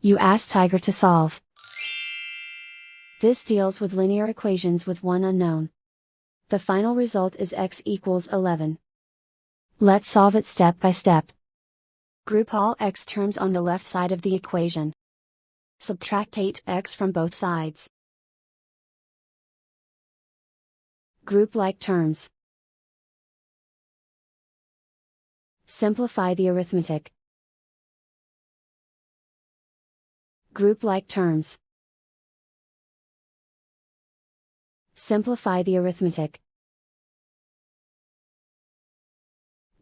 You ask Tiger to solve. This deals with linear equations with one unknown. The final result is x equals 11. Let's solve it step by step. Group all x terms on the left side of the equation. Subtract 8x from both sides. Group like terms. Simplify the arithmetic. Group like terms. Simplify the arithmetic.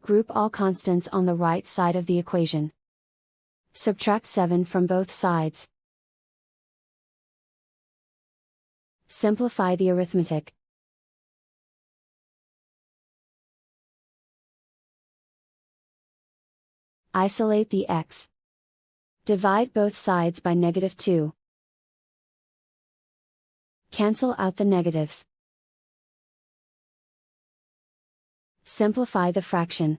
Group all constants on the right side of the equation. Subtract 7 from both sides. Simplify the arithmetic. Isolate the x. Divide both sides by -2. Cancel out the negatives. Simplify the fraction.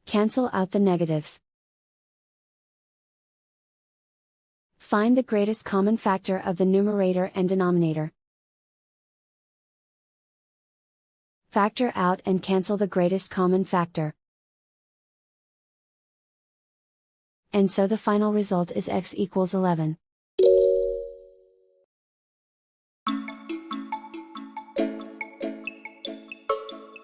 Cancel out the negatives. Find the greatest common factor of the numerator and denominator. Factor out and cancel the greatest common factor. And so the final result is x equals 11.